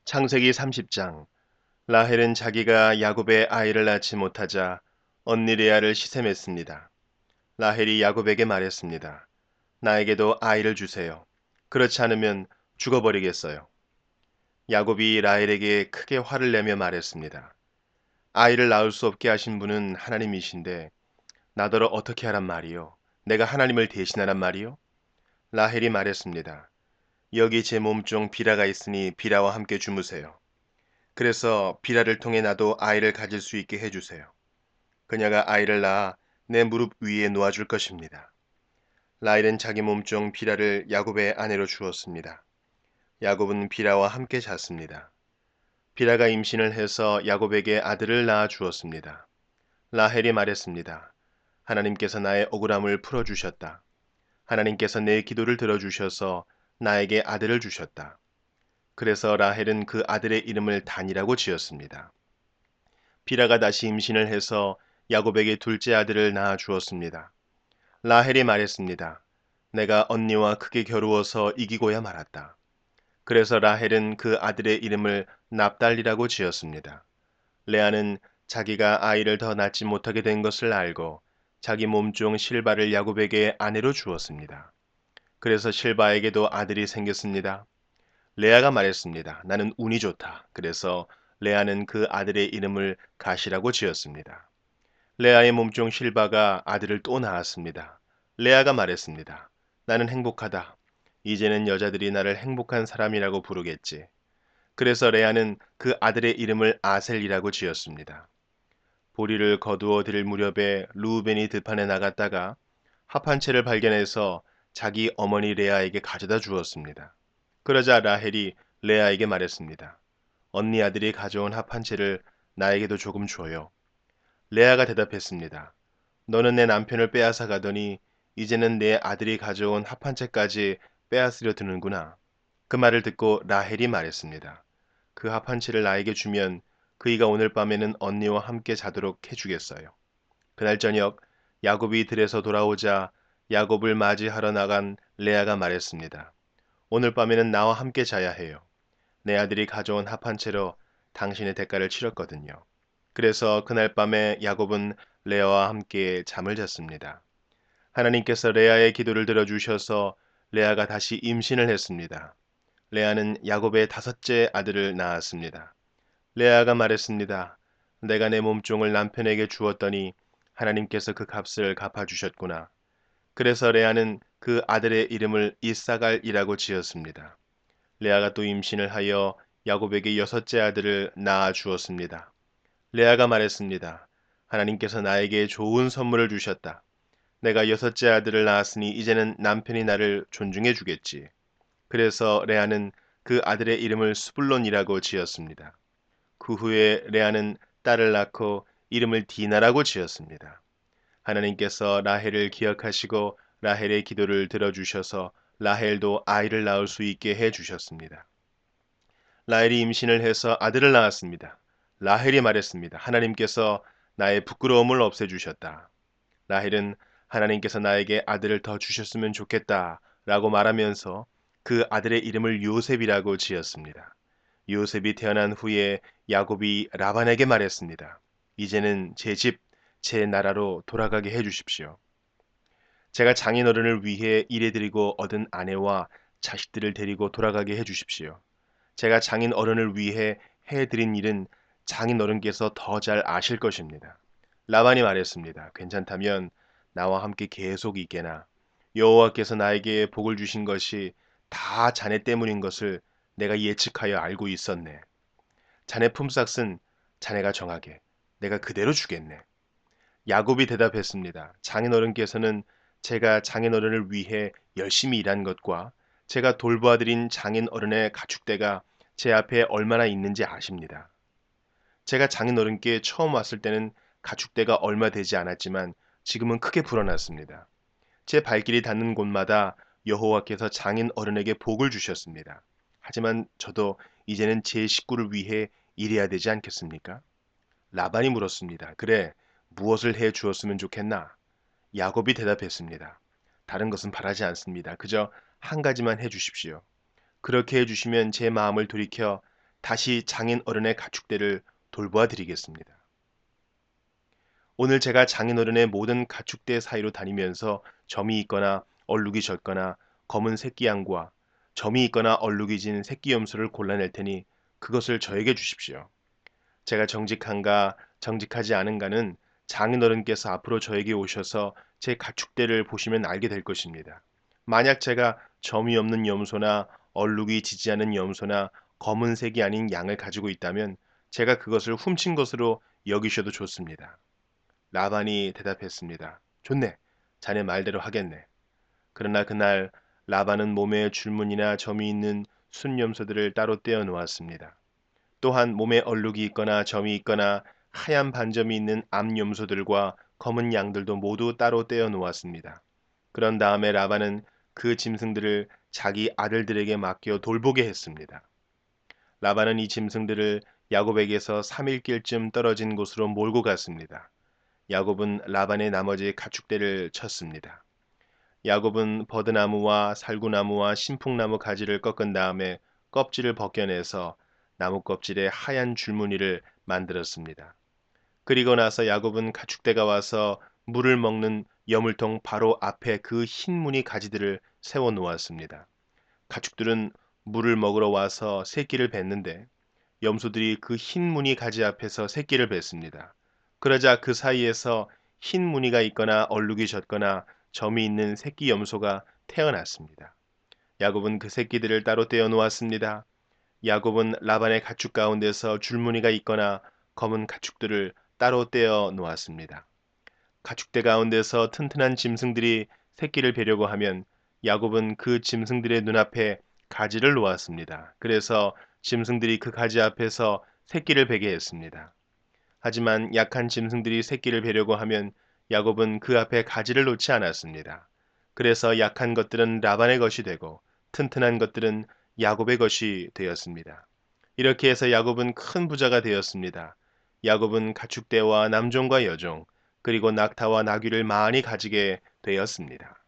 창세기 30장. 라헬은 자기가 야곱의 아이를 낳지 못하자 언니 레아를 시샘했습니다. 라헬이 야곱에게 말했습니다. 나에게도 아이를 주세요. 그렇지 않으면 죽어버리겠어요. 야곱이 라헬에게 크게 화를 내며 말했습니다. 아이를 낳을 수 없게 하신 분은 하나님이신데 나더러 어떻게 하란 말이요? 내가 하나님을 대신하란 말이요? 라헬이 말했습니다. 여기 제 몸종 비라가 있으니 비라와 함께 주무세요. 그래서 비라를 통해 나도 아이를 가질 수 있게 해주세요. 그녀가 아이를 낳아 내 무릎 위에 놓아줄 것입니다. 라헬은 자기 몸종 비라를 야곱의 아내로 주었습니다. 야곱은 비라와 함께 잤습니다. 비라가 임신을 해서 야곱에게 아들을 낳아 주었습니다. 라헬이 말했습니다. 하나님께서 나의 억울함을 풀어주셨다. 하나님께서 내 기도를 들어주셔서 나에게 아들을 주셨다. 그래서 라헬은 그 아들의 이름을 단이라고 지었습니다. 비라가 다시 임신을 해서 야곱에게 둘째 아들을 낳아 주었습니다. 라헬이 말했습니다. 내가 언니와 크게 겨루어서 이기고야 말았다. 그래서 라헬은 그 아들의 이름을 납달리라고 지었습니다. 레아는 자기가 아이를 더 낳지 못하게 된 것을 알고 자기 몸종 실바를 야곱에게 아내로 주었습니다. 그래서 실바에게도 아들이 생겼습니다. 레아가 말했습니다. 나는 운이 좋다. 그래서 레아는 그 아들의 이름을 가시라고 지었습니다. 레아의 몸종 실바가 아들을 또 낳았습니다. 레아가 말했습니다. 나는 행복하다. 이제는 여자들이 나를 행복한 사람이라고 부르겠지. 그래서 레아는 그 아들의 이름을 아셀이라고 지었습니다. 보리를 거두어 들일 무렵에 루우벤이 들판에 나갔다가 합한 채를 발견해서 자기 어머니 레아에게 가져다 주었습니다. 그러자 라헬이 레아에게 말했습니다. 언니 아들이 가져온 합한 채를 나에게도 조금 줘요. 레아가 대답했습니다. 너는 내 남편을 빼앗아 가더니 이제는 내 아들이 가져온 합한 채까지 빼앗으려 드는구나. 그 말을 듣고 라헬이 말했습니다. 그 합한 채를 나에게 주면 그이가 오늘 밤에는 언니와 함께 자도록 해주겠어요. 그날 저녁 야곱이 들에서 돌아오자 야곱을 맞이하러 나간 레아가 말했습니다. 오늘 밤에는 나와 함께 자야 해요. 내 아들이 가져온 합한 채로 당신의 대가를 치렀거든요. 그래서 그날 밤에 야곱은 레아와 함께 잠을 잤습니다. 하나님께서 레아의 기도를 들어주셔서 레아가 다시 임신을 했습니다. 레아는 야곱의 다섯째 아들을 낳았습니다. 레아가 말했습니다. 내가 내 몸종을 남편에게 주었더니 하나님께서 그 값을 갚아주셨구나. 그래서 레아는 그 아들의 이름을 이사갈이라고 지었습니다. 레아가 또 임신을 하여 야곱에게 여섯째 아들을 낳아 주었습니다. 레아가 말했습니다. 하나님께서 나에게 좋은 선물을 주셨다. 내가 여섯째 아들을 낳았으니 이제는 남편이 나를 존중해 주겠지. 그래서 레아는 그 아들의 이름을 스불론이라고 지었습니다. 그 후에 레아는 딸을 낳고 이름을 디나라고 지었습니다. 하나님께서 라헬을 기억하시고 라헬의 기도를 들어주셔서 라헬도 아이를 낳을 수 있게 해주셨습니다. 라헬이 임신을 해서 아들을 낳았습니다. 라헬이 말했습니다. 하나님께서 나의 부끄러움을 없애주셨다. 라헬은 하나님께서 나에게 아들을 더 주셨으면 좋겠다 라고 말하면서 그 아들의 이름을 요셉이라고 지었습니다. 요셉이 태어난 후에 야곱이 라반에게 말했습니다. 이제는 제 집, 제 나라로 돌아가게 해주십시오. 제가 장인어른을 위해 일해드리고 얻은 아내와 자식들을 데리고 돌아가게 해주십시오. 제가 장인어른을 위해 해드린 일은 장인어른께서 더 잘 아실 것입니다. 라반이 말했습니다. 괜찮다면 나와 함께 계속 있게나 여호와께서 나에게 복을 주신 것이 다 자네 때문인 것을 내가 예측하여 알고 있었네. 자네 품삯은 자네가 정하게 내가 그대로 주겠네. 야곱이 대답했습니다. 장인어른께서는 제가 장인어른을 위해 열심히 일한 것과 제가 돌보아드린 장인어른의 가축대가 제 앞에 얼마나 있는지 아십니다. 제가 장인어른께 처음 왔을 때는 가축대가 얼마 되지 않았지만 지금은 크게 불어났습니다. 제 발길이 닿는 곳마다 여호와께서 장인어른에게 복을 주셨습니다. 하지만 저도 이제는 제 식구를 위해 일해야 되지 않겠습니까? 라반이 물었습니다. 그래, 무엇을 해 주었으면 좋겠나? 야곱이 대답했습니다. 다른 것은 바라지 않습니다. 그저 한 가지만 해 주십시오. 그렇게 해 주시면 제 마음을 돌이켜 다시 장인 어른의 가축대를 돌보아 드리겠습니다. 오늘 제가 장인 어른의 모든 가축대 사이로 다니면서 점이 있거나 얼룩이 졌거나 검은 새끼 양과 점이 있거나 얼룩이 진 새끼 염소를 골라낼 테니 그것을 저에게 주십시오. 제가 정직한가 정직하지 않은가는 장인어른께서 앞으로 저에게 오셔서 제 가축대를 보시면 알게 될 것입니다. 만약 제가 점이 없는 염소나 얼룩이 지지 않은 염소나 검은색이 아닌 양을 가지고 있다면 제가 그것을 훔친 것으로 여기셔도 좋습니다. 라반이 대답했습니다. 좋네. 자네 말대로 하겠네. 그러나 그날 라반은 몸에 줄무늬나 점이 있는 순염소들을 따로 떼어 놓았습니다. 또한 몸에 얼룩이 있거나 점이 있거나 하얀 반점이 있는 암염소들과 검은 양들도 모두 따로 떼어 놓았습니다. 그런 다음에 라반은 그 짐승들을 자기 아들들에게 맡겨 돌보게 했습니다. 라반은 이 짐승들을 야곱에게서 3일길쯤 떨어진 곳으로 몰고 갔습니다. 야곱은 라반의 나머지 가축대를 쳤습니다. 야곱은 버드나무와 살구나무와 신풍나무 가지를 꺾은 다음에 껍질을 벗겨내서 나무 껍질에 하얀 줄무늬를 만들었습니다. 그리고 나서 야곱은 가축대가 와서 물을 먹는 여물통 바로 앞에 그 흰 무늬 가지들을 세워 놓았습니다. 가축들은 물을 먹으러 와서 새끼를 뱉는데 염소들이 그 흰 무늬 가지 앞에서 새끼를 뱉습니다. 그러자 그 사이에서 흰 무늬가 있거나 얼룩이 졌거나 점이 있는 새끼 염소가 태어났습니다. 야곱은 그 새끼들을 따로 떼어 놓았습니다. 야곱은 라반의 가축 가운데서 줄무늬가 있거나 검은 가축들을 따로 떼어 놓았습니다. 가축대 가운데서 튼튼한 짐승들이 새끼를 베려고 하면 야곱은 그 짐승들의 눈앞에 가지를 놓았습니다. 그래서 짐승들이 그 가지 앞에서 새끼를 베게 했습니다. 하지만 약한 짐승들이 새끼를 베려고 하면 야곱은 그 앞에 가지를 놓지 않았습니다. 그래서 약한 것들은 라반의 것이 되고 튼튼한 것들은 야곱의 것이 되었습니다. 이렇게 해서 야곱은 큰 부자가 되었습니다. 야곱은 가축대와 남종과 여종, 그리고 낙타와 나귀를 많이 가지게 되었습니다.